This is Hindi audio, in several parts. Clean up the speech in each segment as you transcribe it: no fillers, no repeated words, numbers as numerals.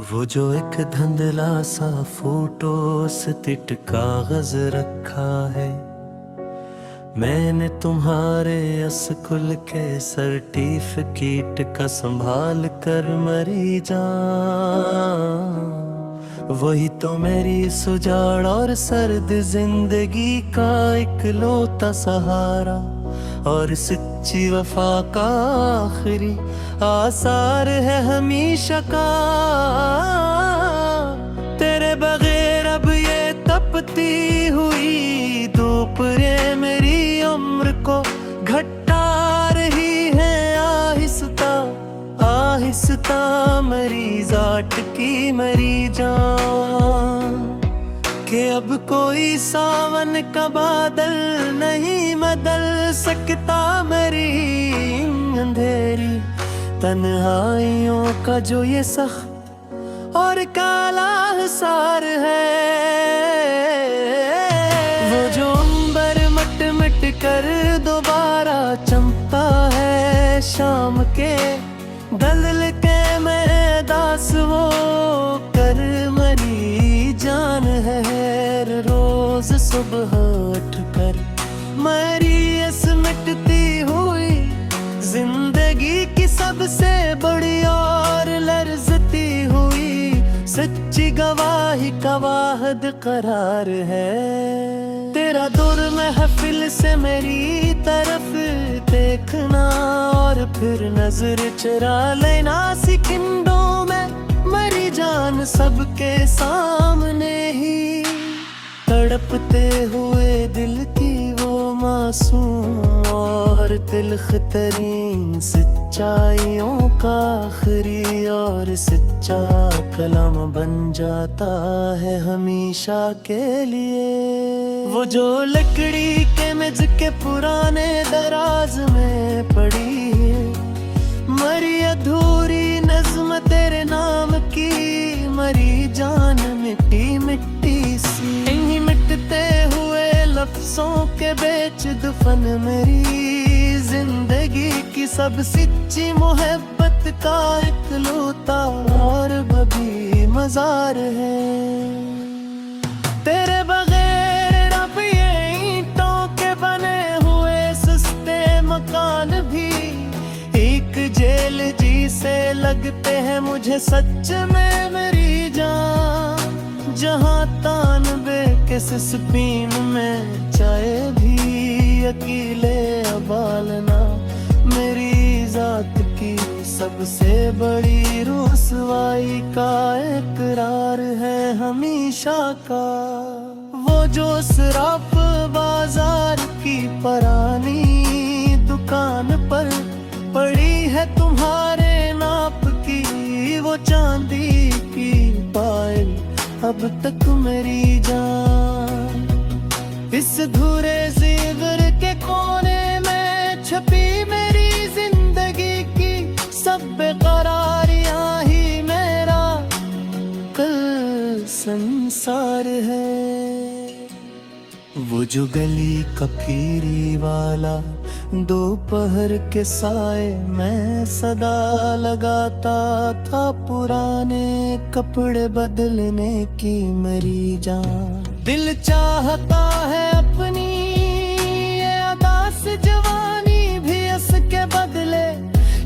वो जो एक धुंधला सा फोटो स्टिट कागज रखा है, मैंने तुम्हारे स्कूल के सर्टिफिकेट का संभाल कर मरी जान। वही तो मेरी सुजाड़ और सर्द जिंदगी का इकलौता सहारा और सच्ची वफा का आखिरी आसार है हमेशा का। तेरे बगैर अब ये तपती हुई धूप रे मेरी उम्र को घटा रही है आहिस्ता आहिस्ता, मरी जाट की मरी जान। कि अब कोई सावन का बादल नहीं बदल सकता मेरी अंधेरी तन्हाइयों का जो ये सख्त और काला हिसार है। वो जो अंबर मट मट कर दोबारा चमकता है शाम के दलदल के में दास, वो कर मरी जान है हर रोज सुबह उठ कर मरी इस मिटती हुई जिंदगी की सबसे बड़ी और लर्जती हुई सच्ची गवाही का वाहिद करार है। तेरा दूर महफिल से मेरी तरफ देखना और फिर नजर चुरा लेना सिकंदों में मरी जान सबके सामने ही तड़पते हुए दिल की वो मासूम और तिल्ख तरीन सच्चाइयों का आखिरी और सच्चा कलम बन जाता है हमेशा के लिए। वो जो लकड़ी के मेज के पुराने दराज में पड़ी है मरी अधूरी नज़्म तेरे नाम की मरी जान मिट्टी मिट्टी सी यहीं मिटते हुए लफ्जों के बेच दफन मेरी जिंदगी की सब सच्ची मोहब्बत का इकलौता और बभी मजार है। तेरे बगैर अब ये ईंटों के बने हुए सस्ते मकान भी एक जेल जी से लगते हैं मुझे सच में मेरी जान। जहाँ तान के स्पीन में चाय भी अकेले अबालना मेरी जात की सबसे बड़ी रुसवाई का इकरार है हमेशा का। वो जो सराफ बाजार की पुरानी दुकान पर पड़ी है तुम्हारे नाप की वो चांदी की पायल अब तक मेरी जान इस धूरे ज़ेवर के कोने में छपी मेरी जिंदगी की सब बेकरारियां ही मेरा कल संसार है। वो जो गली ककीरी वाला दोपहर के साए मैं सदा लगाता था पुराने कपड़े बदलने की मरी जान। दिल चाहता है अपनी ये अदास जवानी भी इसके बदले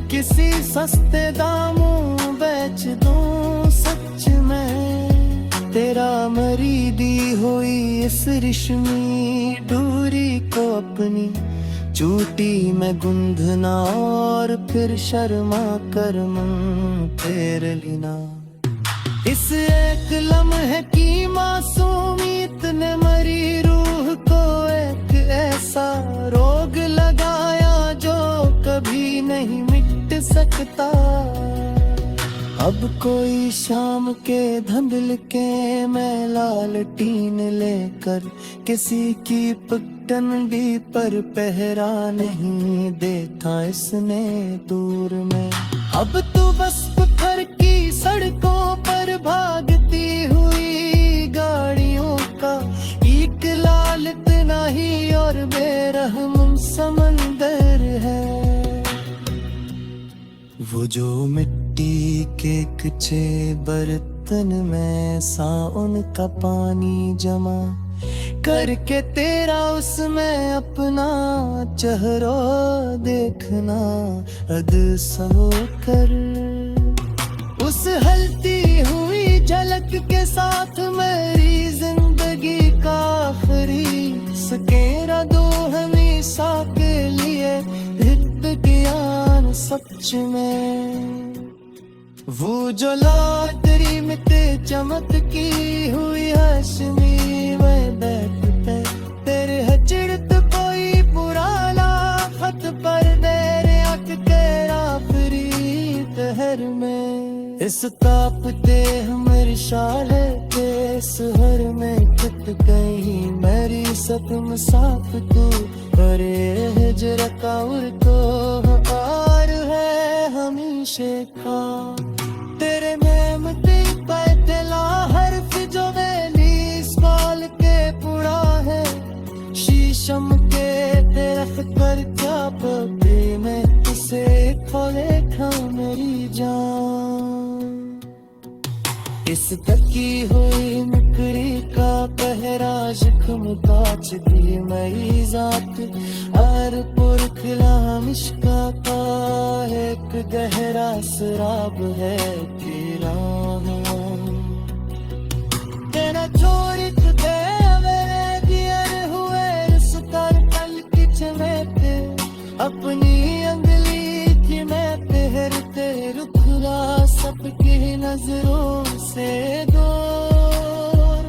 किसी सस्ते दामों बेच दूं सच में तेरा मरी दी हुई इस रेशमी डोरी को अपनी चूटी में गुंदना और फिर शर्मा कर मुंह फेर लेना। इस एक लम्हे की मासूमियत ने मरी रूह को एक ऐसा रोग लगाया जो कभी नहीं मिट सकता। अब कोई शाम के धुंधल के में लालटीन लेकर किसी की पगडंडी पर पहरा नहीं देता इसने दूर में। अब तो बस पत्थर की सड़कों पर भागती हुई गाड़ियों का एक लाल तनाही और बेरहम समंदर है। वो जो मिट्टी मिट्टी के कच्चे बर्तन में सा उनका पानी जमा करके तेरा उसमें अपना चेहरा देखना अद सो कर। उस हलती हुई झलक के साथ मेरी जिंदगी का आखिरी सकेरा दो हमेशा के लिए हित ज्ञान सच में। वो जो लाटरी में ते चमक की हुई हसनी में बैठते तेरे हचड़त कोई पुराना खत पर मेरे आंख तेरा फरीद हर में। इस तापते हमारी शाले के सहर में खत गई मेरी सतम साफ तू करे हिजर का उर्तो आर है हमेशा का। तेरे मेमते पैतला हर्फ जो मेरी स्कॉल के पुड़ा है शीशम के तेरफ कर क्या पते में तुसे खोले था मेरी जान। इस तकी हुई मुकरी का पहरा जख्म काच दी मेरी जात हर पुरखला मिश्का का एक गहरा शराब है तेरा। तेरा चोरी दे मेरे दियर हुए इस कर कल किचमेते अपनी अंगली की मैं पहरते रुखला सबकी नजरों से दूर।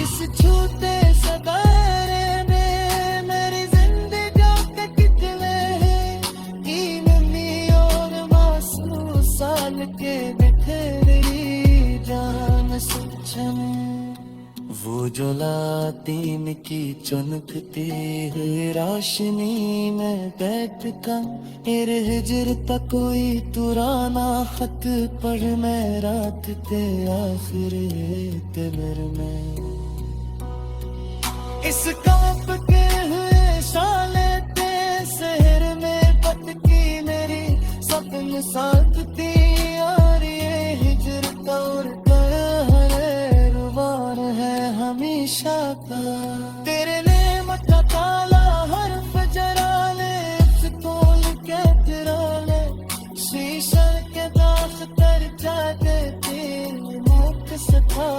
इस छूते सगारे में मेरी जिंदगी के कितने हैं कीमती और मासूम साल के बिखरी जान सच में। वो जो लातीन की चुनकती हुई रोशनी में बैठ कर मेरे हिजर तक कोई पुराना खत पढ़ मैं रात ते आखिरी कमर में। इस कांप के हुए शाले ते शहर में पटकी मेरी सपन साथती और ये हिजर तौर पर हरे रुबान है हमेशा का। तेरे नेमत का ताला हर्फ जरा ले तोल के तेरा ले शीशर के दाख तर जाते तेरे मुख से था